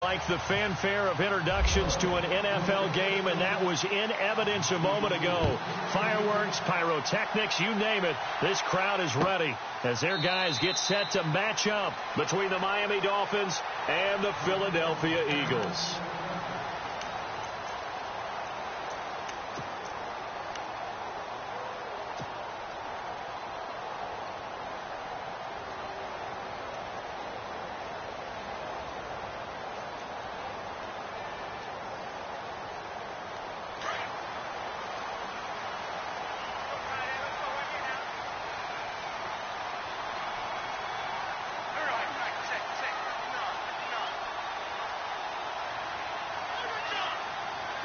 Like the fanfare of introductions to an NFL game, and that was in evidence a moment ago. Fireworks, pyrotechnics, you name it. This crowd is ready as their guys get set to match up between the Miami Dolphins and the Philadelphia Eagles.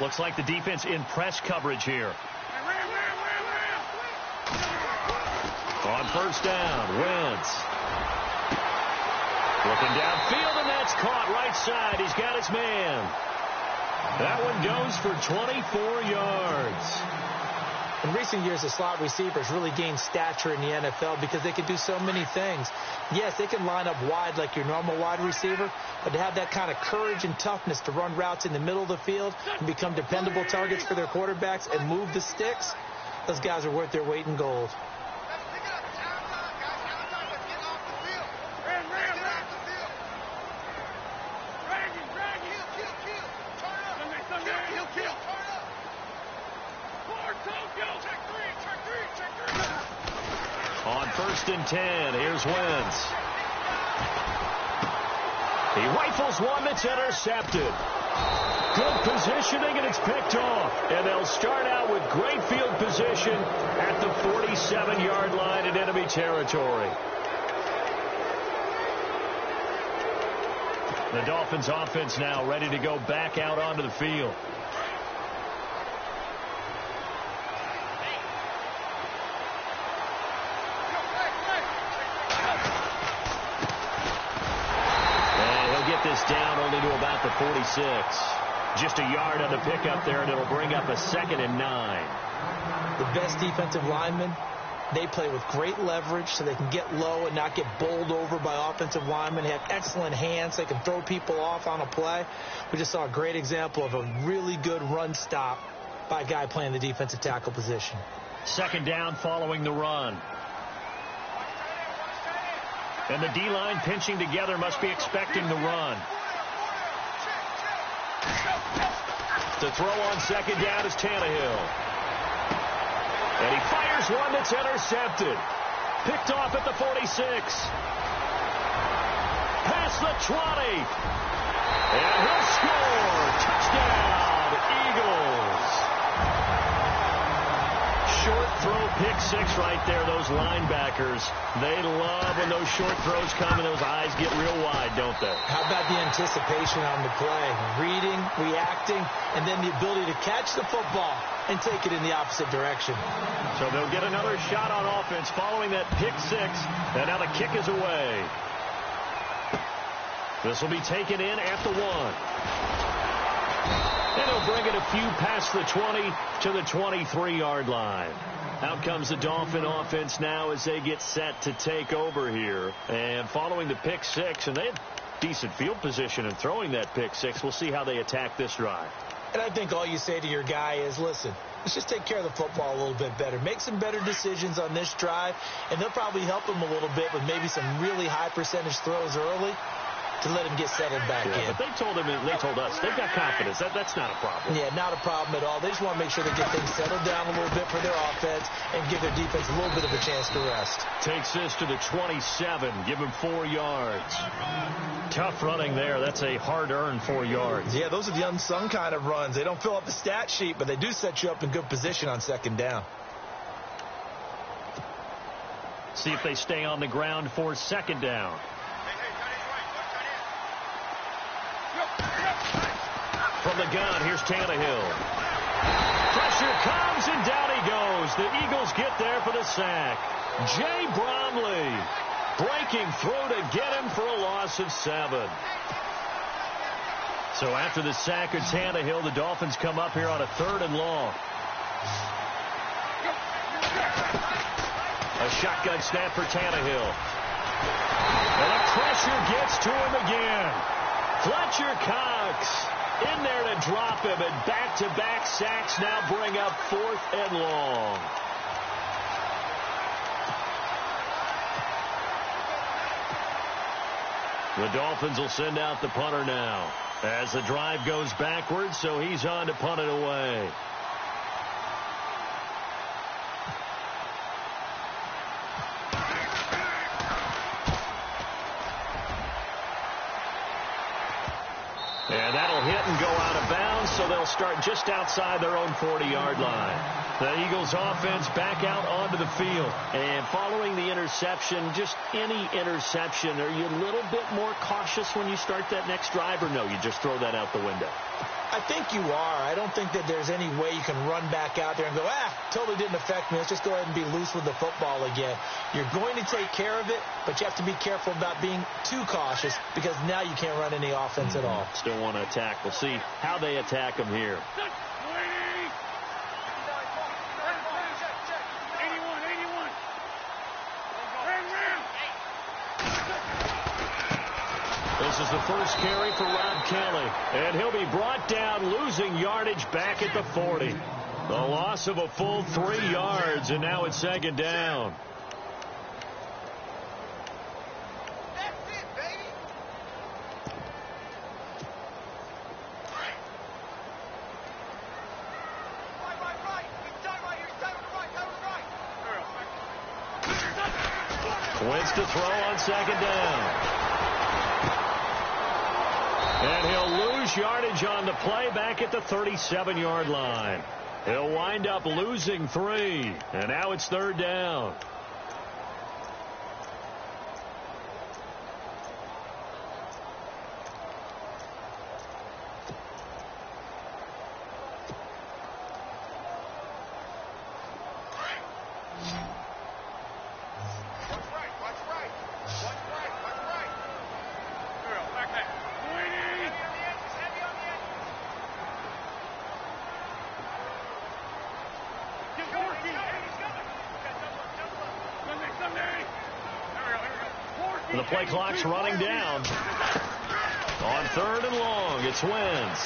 Looks like the defense in press coverage here. On first down, Wentz. Looking downfield, and that's caught right side. He's got his man. That one goes for 24 yards. In recent years, the slot receivers really gained stature in the NFL because they can do so many things. Yes, they can line up wide like your normal wide receiver, but to have that kind of courage and toughness to run routes in the middle of the field and become dependable targets for their quarterbacks and move the sticks, those guys are worth their weight in gold. On first and 10, here's Wentz. He rifles one that's intercepted. Good positioning, and it's picked off. And they'll start out with great field position at the 47-yard line in enemy territory. The Dolphins offense now ready to go back out onto the field. This down only to about the 46. Just a yard on the pickup there, and it'll bring up a 2nd and 9. The best defensive linemen, they play with great leverage so they can get low and not get bowled over by offensive linemen. They have excellent hands. They can throw people off on a play. We just saw a great example of a really good run stop by a guy playing the defensive tackle position. 2nd down following the run. And the D-line pinching together, must be expecting the run. To throw on 2nd down is Tannehill. And he fires one that's intercepted. Picked off at the 46. Past the 20. And he'll score. Touchdown, Eagles. Short throw, pick 6 right there. Those linebackers, they love when those short throws come and those eyes get real wide, don't they? How about the anticipation on the play? Reading, reacting, and then the ability to catch the football and take it in the opposite direction. So they'll get another shot on offense following that pick 6, and now the kick is away. This will be taken in at the 1. And he'll bring it a few past the 20 to the 23-yard line. Out comes the Dolphin offense now as they get set to take over here. And following the pick 6, and they had decent field position in throwing that pick 6. We'll see how they attack this drive. And I think all you say to your guy is, listen, let's just take care of the football a little bit better. Make some better decisions on this drive, and they'll probably help him a little bit with maybe some really high percentage throws early to let him get settled back in. But they told him, and they told us, they've got confidence. That's not a problem. Yeah, not a problem at all. They just want to make sure they get things settled down a little bit for their offense and give their defense a little bit of a chance to rest. Takes this to the 27. Give him 4 yards. Tough running there. That's a hard-earned 4 yards. Yeah, those are the unsung kind of runs. They don't fill up the stat sheet, but they do set you up in good position on 2nd down. See if they stay on the ground for 2nd down. From the gun, here's Tannehill. Pressure comes, and down he goes. The Eagles get there for the sack. Jay Bromley breaking through to get him for a loss of 7. So after the sack of Tannehill, the Dolphins come up here on a 3rd and long. A shotgun snap for Tannehill. And the pressure gets to him again. Fletcher Cox in there to drop him, and back-to-back sacks now bring up 4th and long. The Dolphins will send out the punter now as the drive goes backwards, so he's on to punt it away. And that'll hit and go out of bounds, so they'll start just outside their own 40-yard line. The Eagles offense back out onto the field. And following the interception, just any interception, are you a little bit more cautious when you start that next drive, or no, you just throw that out the window? I think you are. I don't think that there's any way you can run back out there and go, totally didn't affect me. Let's just go ahead and be loose with the football again. You're going to take care of it, but you have to be careful about being too cautious because now you can't run any offense at all. Still want to attack. We'll see how they attack them here. This is the first carry for Rob Kelly, and he'll be brought down, losing yardage back at the 40. The loss of a full 3 yards, and now it's 2nd down. That's it, baby. Right. He's done right here. He's done right. Wentz to throw on 2nd down. And he'll lose yardage on the play back at the 37-yard line. He'll wind up losing 3. And now it's 3rd down. The play clock's running down. On 3rd and long, it's Wentz.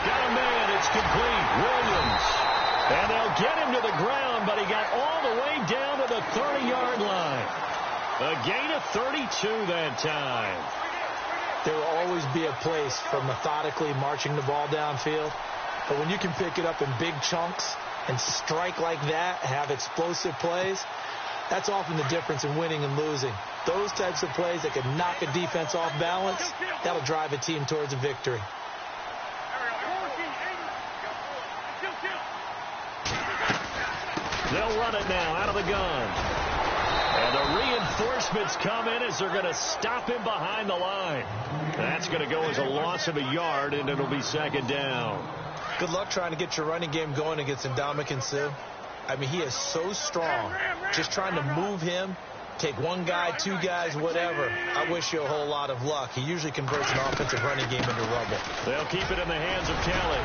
Got a man, it's complete. Williams. And they'll get him to the ground, but he got all the way down to the 30-yard line. A gain of 32 that time. There will always be a place for methodically marching the ball downfield. But when you can pick it up in big chunks and strike like that, have explosive plays, that's often the difference in winning and losing. Those types of plays that can knock a defense off balance, that'll drive a team towards a victory. They'll run it now out of the gun. And the reinforcements come in as they're going to stop him behind the line. That's going to go as a loss of a yard, and it'll be 2nd down. Good luck trying to get your running game going against Ndamukong Suh. I mean, he is so strong. Just trying to move him, take one guy, 2 guys, whatever. I wish you a whole lot of luck. He usually converts an offensive running game into rubble. They'll keep it in the hands of Kelly.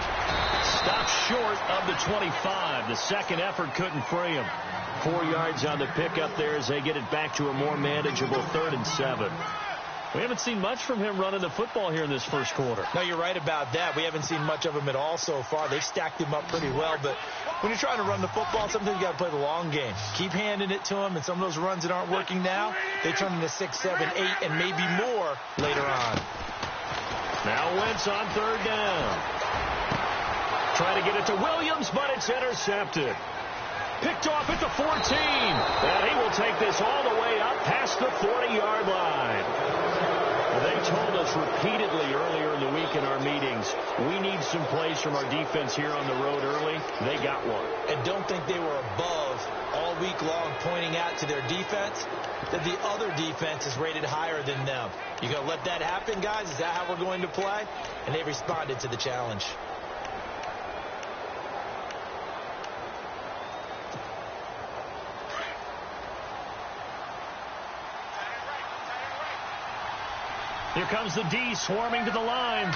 Stopped short of the 25. The second effort couldn't free him. 4 yards on the pickup there as they get it back to a more manageable 3rd and 7. We haven't seen much from him running the football here in this first quarter. No, you're right about that. We haven't seen much of him at all so far. They've stacked him up pretty well, but when you're trying to run the football, sometimes you got to play the long game. Keep handing it to him, and some of those runs that aren't working now, they turn into 6, 7, 8, and maybe more later on. Now Wentz on 3rd down. Trying to get it to Williams, but it's intercepted. Picked off at the 14. And he will take this all the way up past the 40-yard line. They told us repeatedly earlier in the week in our meetings, we need some plays from our defense here on the road early. They got one. And don't think they were above all week long pointing out to their defense that the other defense is rated higher than them. You going to let that happen, guys? Is that how we're going to play? And they responded to the challenge. Here comes the D swarming to the line. A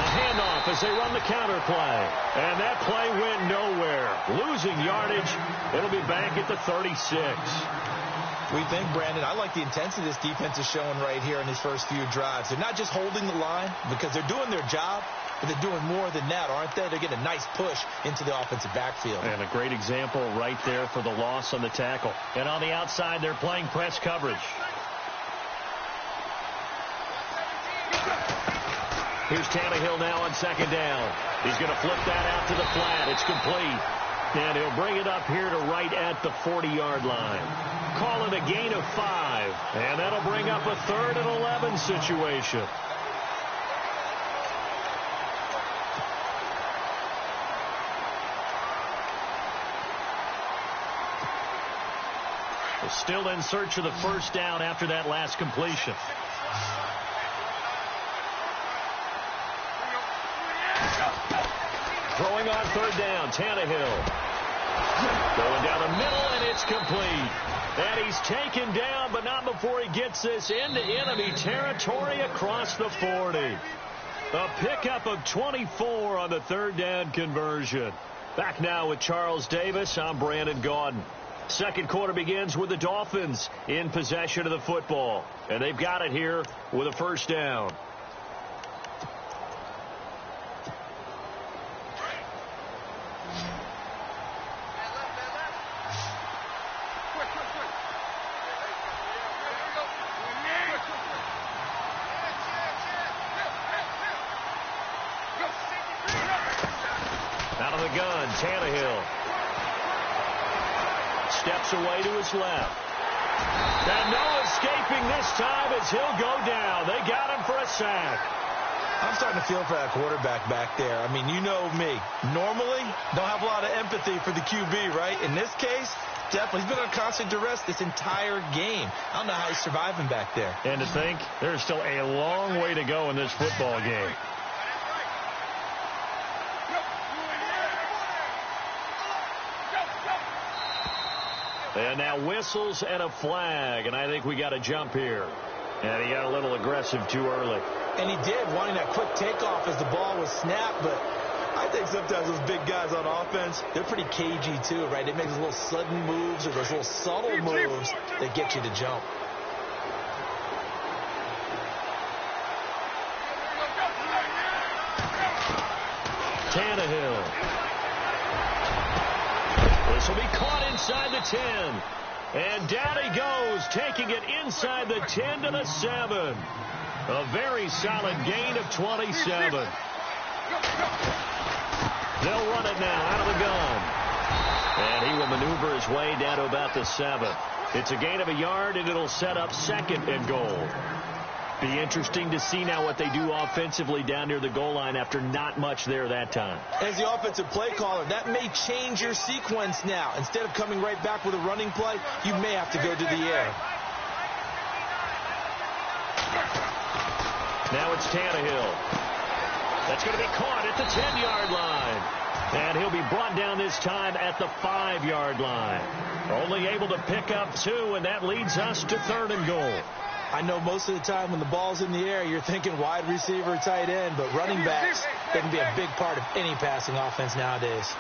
handoff as they run the counter play. And that play went nowhere. Losing yardage. It'll be back at the 36. We think, Brandon, I like the intensity this defense is showing right here in these first few drives. They're not just holding the line because they're doing their job, but they're doing more than that, aren't they? They're getting a nice push into the offensive backfield. And a great example right there for the loss on the tackle. And on the outside, they're playing press coverage. Here's Tannehill now on second down. He's going to flip that out to the flat. It's complete. And he'll bring it up here to right at the 40-yard line. Call it a gain of 5. And that'll bring up a 3rd and 11 situation. We're still in search of the first down after that last completion. Throwing on 3rd down, Tannehill. Going down the middle, and it's complete. And he's taken down, but not before he gets this into enemy territory across the 40. A pickup of 24 on the 3rd down conversion. Back now with Charles Davis. I'm Brandon Gaudin. Second quarter begins with the Dolphins in possession of the football. And they've got it here with a first down. Out of the gun, Tannehill. Steps away to his left. And no escaping this time as he'll go down. They got him for a sack. I'm starting to feel for that quarterback back there. I mean, you know me. Normally, don't have a lot of empathy for the QB, right? In this case, definitely. He's been on constant duress this entire game. I don't know how he's surviving back there. And to think, there's still a long way to go in this football game. And now whistles and a flag, and I think we got a jump here. And he got a little aggressive too early. And he did, wanting that quick takeoff as the ball was snapped, but I think sometimes those big guys on offense, they're pretty cagey too, right? They make those little sudden moves or those little subtle moves that get you to jump. Tannehill. This will be caught inside the 10. And down he goes, taking it inside the 10 to the 7. A very solid gain of 27. They'll run it now out of the gun. And he will maneuver his way down to about the 7. It's a gain of a yard, and it'll set up 2nd and goal. Be interesting to see now what they do offensively down near the goal line after not much there that time. As the offensive play caller, that may change your sequence now. Instead of coming right back with a running play, you may have to go to the air. Now it's Tannehill. That's going to be caught at the 10-yard line. And he'll be brought down this time at the 5-yard line. Only able to pick up 2, and that leads us to 3rd and goal. I know most of the time when the ball's in the air, you're thinking wide receiver, tight end, but running backs, they can be a big part of any passing offense nowadays.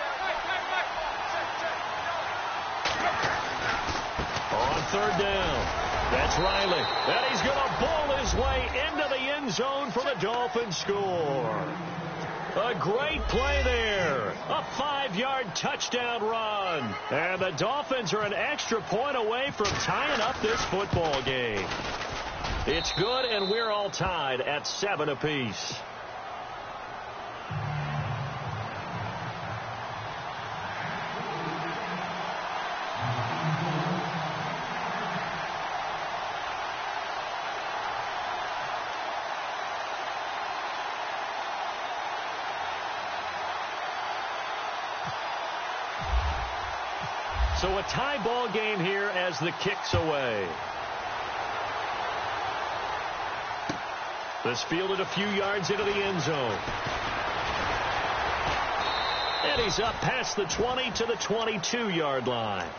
On 3rd down, that's Riley. And he's going to bowl his way into the end zone for the Dolphins score. A great play there. A 5-yard touchdown run. And the Dolphins are an extra point away from tying up this football game. It's good, and we're all tied at 7 apiece. So a tie ball game here as the kick's away. This fielded a few yards into the end zone. And he's up past the 20 to the 22-yard line.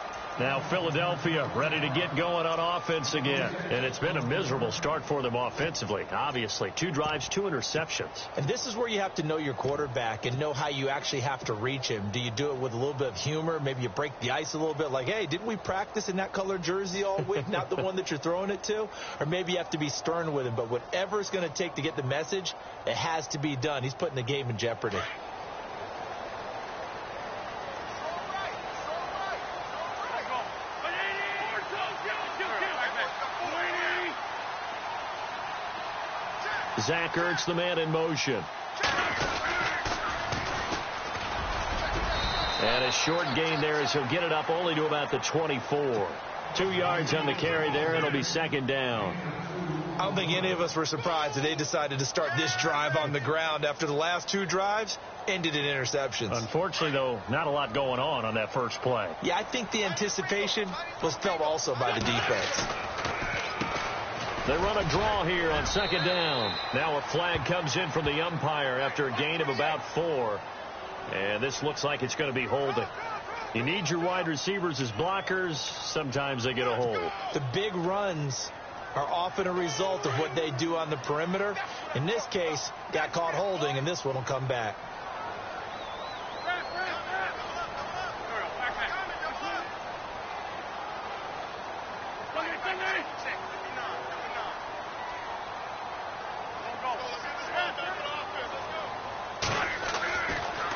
Now Philadelphia ready to get going on offense again. And it's been a miserable start for them offensively. Obviously, 2 drives, 2 interceptions. And this is where you have to know your quarterback and know how you actually have to reach him. Do you do it with a little bit of humor? Maybe you break the ice a little bit like, hey, didn't we practice in that color jersey all week? Not the one that you're throwing it to? Or maybe you have to be stern with him. But whatever it's going to take to get the message, it has to be done. He's putting the game in jeopardy. Zach Ertz, the man in motion. And a short gain there as he'll get it up only to about the 24. 2 yards on the carry there. It'll be second down. I don't think any of us were surprised that they decided to start this drive on the ground after the last 2 drives ended in interceptions. Unfortunately, though, not a lot going on that first play. Yeah, I think the anticipation was felt also by the defense. They run a draw here on second down. Now a flag comes in from the umpire after a gain of about 4. And this looks like it's going to be holding. You need your wide receivers as blockers. Sometimes they get a hold. The big runs are often a result of what they do on the perimeter. In this case, got caught holding, and this one will come back.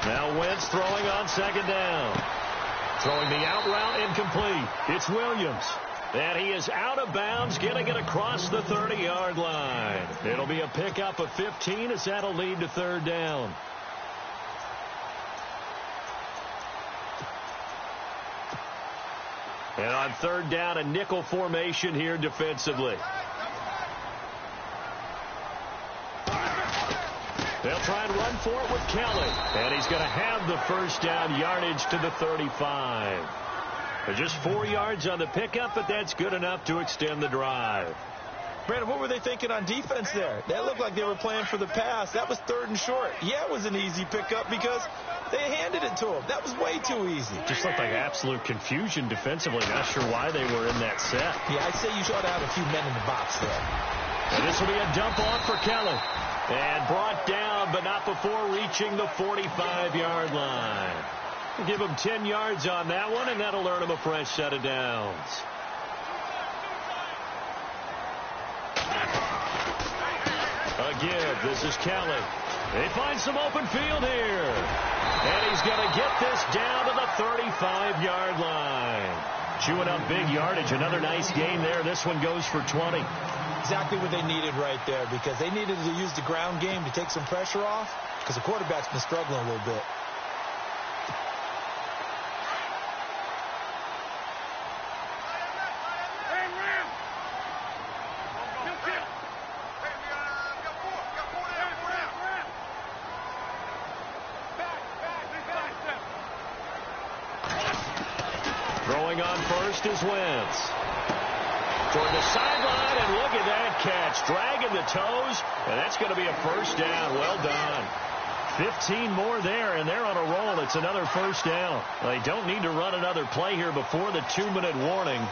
Now Wentz throwing on second down. Throwing the out route incomplete. It's Williams. And he is out of bounds, getting it across the 30-yard line. It'll be a pickup of 15 as that'll lead to third down. And on third down, a nickel formation here defensively. They'll try and run for it with Kelly. And he's going to have the first down, yardage to the 35. Just 4 yards on the pickup, but that's good enough to extend the drive. Brandon, what were they thinking on defense there? That looked like they were playing for the pass. That was 3rd and short. Yeah, it was an easy pickup because they handed it to him. That was way too easy. Just looked like absolute confusion defensively. Not sure why they were in that set. Yeah, I'd say you ought to have a few men in the box there. And this will be a dump off for Kelly. And brought down, but not before reaching the 45-yard line. We'll give him 10 yards on that one, and that'll earn him a fresh set of downs. Again, this is Kelly. They find some open field here. And he's going to get this down to the 35-yard line. Chewing up big yardage. Another nice gain there. This one goes for 20. Exactly what they needed right there, because they needed to use the ground game to take some pressure off, because the quarterback's been struggling a little bit. Throwing on first is Wentz. Toward the sideline, and look at that catch. Dragging the toes, and that's going to be a first down. Well done. 15 more there, and they're on a roll. It's another first down. They don't need to run another play here before the 2-minute warning.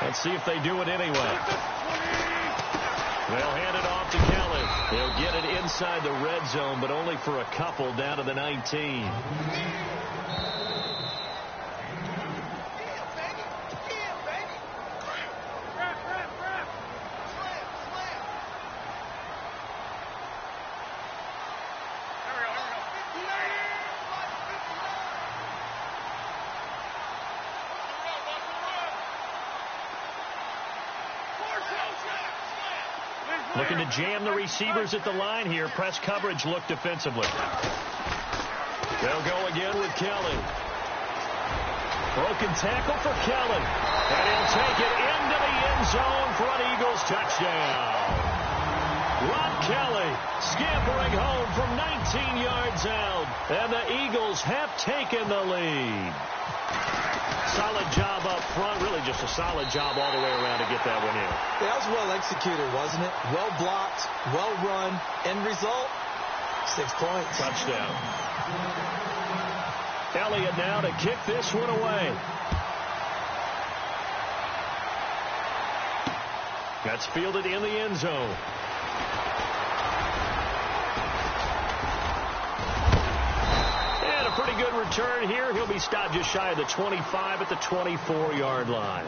Let's see if they do it anyway. They'll hand it off to Kelly. They'll get it inside the red zone, but only for a couple down to the 19. Looking to jam the receivers at the line here. Press coverage look defensively. They'll go again with Kelly. Broken tackle for Kelly. And he'll take it into the end zone for an Eagles touchdown. Rob Kelly scampering home from 19 yards out. And the Eagles have taken the lead. Solid job up front. Really just a solid job all the way around to get that one in. That was well executed, wasn't it? Well blocked, well run. End result, 6 points. Touchdown. Elliott now to kick this one away. That's fielded in the end zone. And a pretty good return here. He'll be stopped just shy of the 25 at the 24-yard line.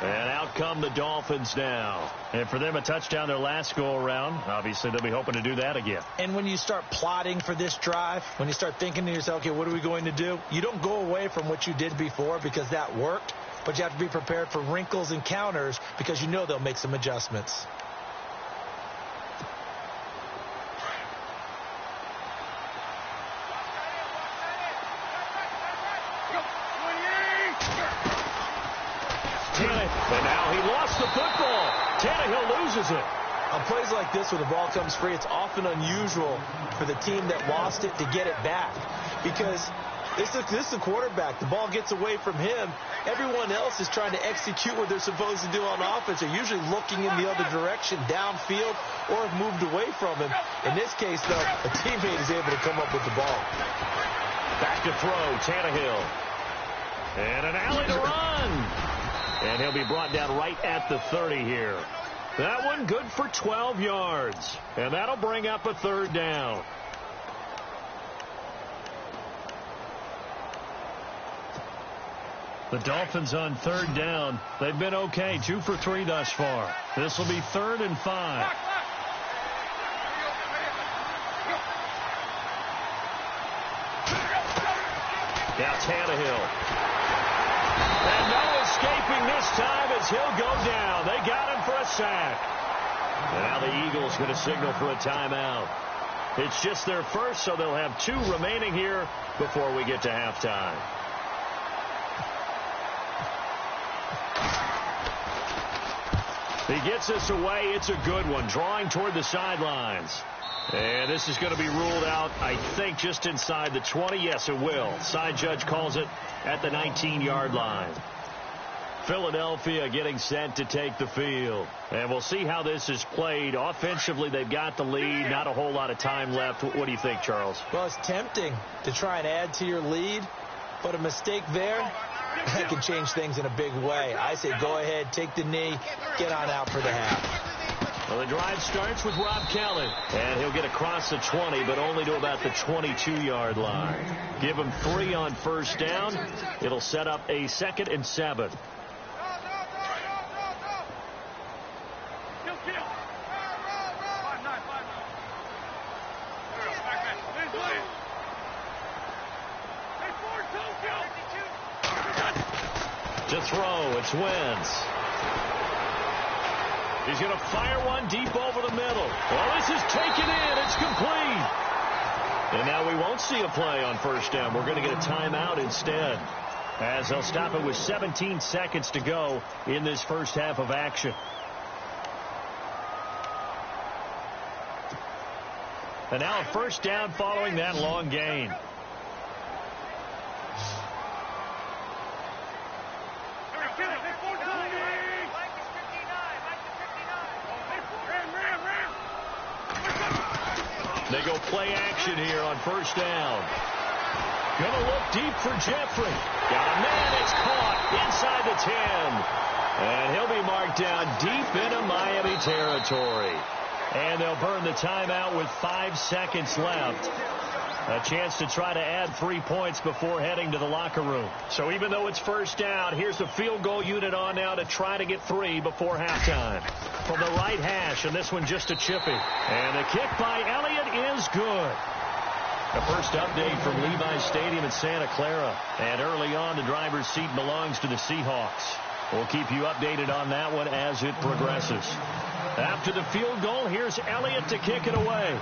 And out come the Dolphins now. And for them, a touchdown their last go-around. Obviously, they'll be hoping to do that again. And when you start plotting for this drive, when you start thinking to yourself, okay, what are we going to do? You don't go away from what you did before because that worked. But you have to be prepared for wrinkles and counters because you know they'll make some adjustments. And now he lost the football. Tannehill loses it. On plays like this where the ball comes free, it's often unusual for the team that lost it to get it back because this is the quarterback. The ball gets away from him. Everyone else is trying to execute what they're supposed to do on offense. They're usually looking in the other direction, downfield, or have moved away from him. In this case, though, a teammate is able to come up with the ball. Back to throw, Tannehill. And an alley to run. And he'll be brought down right at the 30 here. That one good for 12 yards. And that'll bring up a third down. The Dolphins on third down. They've been okay, 2 for 3 thus far. This will be 3rd and 5. Now Tannehill. And no escaping this time as he'll go down. They got him for a sack. And now the Eagles going to signal for a timeout. It's just their first, so they'll have 2 remaining here before we get to halftime. He gets this away. It's a good one. Drawing toward the sidelines. And this is going to be ruled out, I think, just inside the 20. Yes, it will. Side judge calls it at the 19-yard line. Philadelphia getting set to take the field. And we'll see how this is played. Offensively, they've got the lead. Not a whole lot of time left. What do you think, Charles? Well, it's tempting to try and add to your lead, but a mistake there, that can change things in a big way. I say go ahead, take the knee, get on out for the half. Well, the drive starts with Rob Kelly, and he'll get across the 20, but only to about the 22-yard line. Give him 3 on first down. It'll set up a 2nd and 7. To throw, it's Wentz. He's going to fire one deep over the middle. Well, this is taken in. It's complete. And now we won't see a play on first down. We're going to get a timeout instead, as they'll stop it with 17 seconds to go in this first half of action. And now a first down following that long gain. They go play action here on first down. Going to look deep for Jeffrey. Got a man. It's caught inside the 10. And he'll be marked down deep into Miami territory. And they'll burn the timeout with 5 seconds left. A chance to try to add 3 points before heading to the locker room. So even though it's first down, here's the field goal unit on now to try to get 3 before halftime. From the right hash, and this one just a chippy. And the kick by Elliott is good. The first update from Levi's Stadium in Santa Clara. And early on, the driver's seat belongs to the Seahawks. We'll keep you updated on that one as it progresses. After the field goal, here's Elliott to kick it away.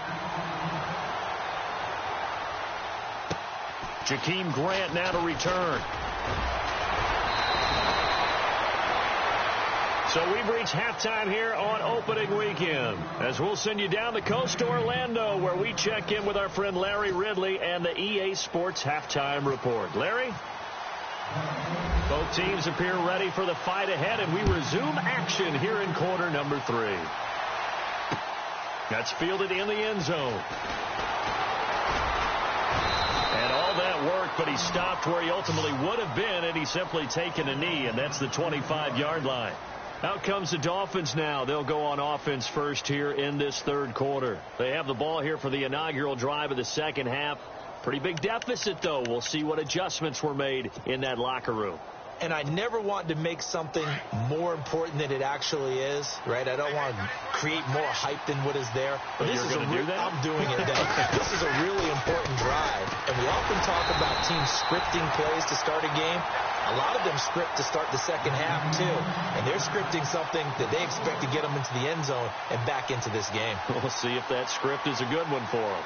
Jakeem Grant now to return. So we've reached halftime here on opening weekend, as we'll send you down the coast to Orlando, where we check in with our friend Larry Ridley and the EA Sports Halftime Report. Larry? Both teams appear ready for the fight ahead, and we resume action here in quarter number 3. That's fielded in the end zone. And all that work, but he stopped where he ultimately would have been, and he's simply taken a knee, and that's the 25-yard line. Out comes the Dolphins now. They'll go on offense first here in this third quarter. They have the ball here for the inaugural drive of the second half. Pretty big deficit, though. We'll see what adjustments were made in that locker room. And I never want to make something more important than it actually is, right? I don't want to create more hype than what is there. But this you're is going to do that? I'm doing it now. This is a really important drive. And we often talk about teams scripting plays to start a game. A lot of them script to start the second half, too. And they're scripting something that they expect to get them into the end zone and back into this game. We'll see if that script is a good one for them.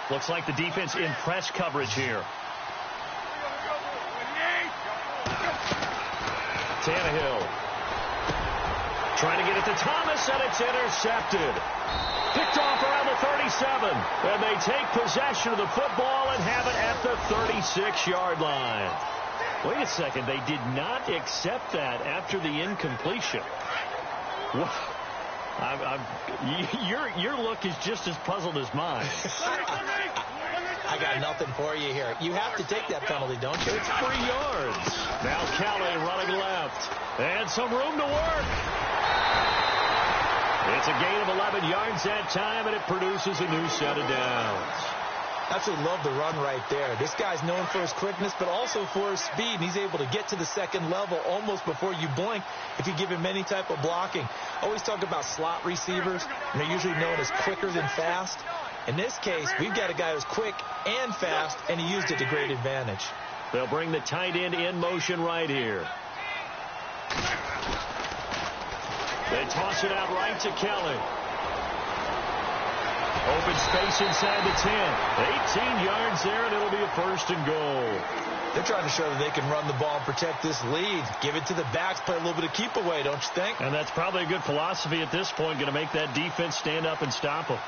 Looks like the defense in press coverage here. Tannehill trying to get it to Thomas, and it's intercepted. Picked off around the 37, and they take possession of the football and have it at the 36-yard line. Wait a second, they did not accept that after the incompletion. Your look is just as puzzled as mine. I got nothing for you here. You have to take that penalty, don't you? It's 3 yards. Now Kelly running left. And some room to work. It's a gain of 11 yards that time, and it produces a new set of downs. Absolutely love the run right there. This guy's known for his quickness, but also for his speed. And he's able to get to the second level almost before you blink if you give him any type of blocking. Always talk about slot receivers, and they're usually known as quicker than fast. In this case, we've got a guy who's quick and fast, and he used it to great advantage. They'll bring the tight end in motion right here. They toss it out right to Kelly. Open space inside the 10. 18 yards there, and it'll be a first and goal. They're trying to show that they can run the ball and protect this lead. Give it to the backs, play a little bit of keep away, don't you think? And that's probably a good philosophy at this point, going to make that defense stand up and stop them.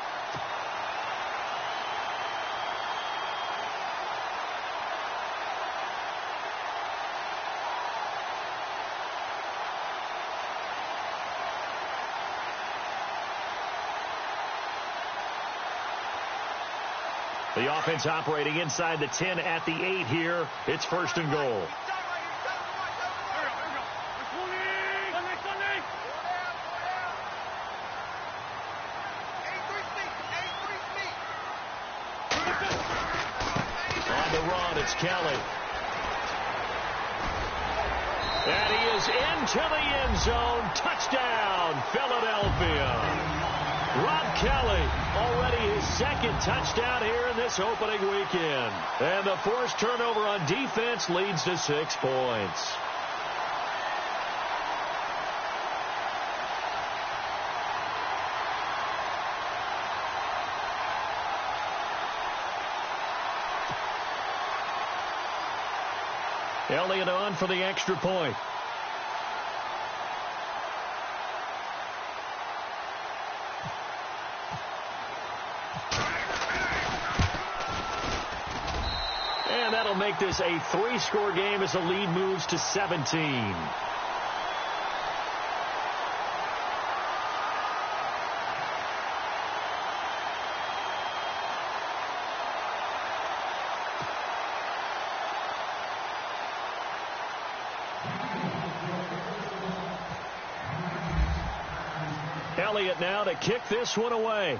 The offense operating inside the 10 at the 8 here. It's first and goal. On the run, it's Kelly. And he is into the end zone. Touchdown, Philadelphia. Rob Kelly, already his second touchdown here in this opening weekend. And the forced turnover on defense leads to 6 points. Elliott on for the extra point. And that'll make this a 3-score game as the lead moves to 17. Elliott now to kick this one away.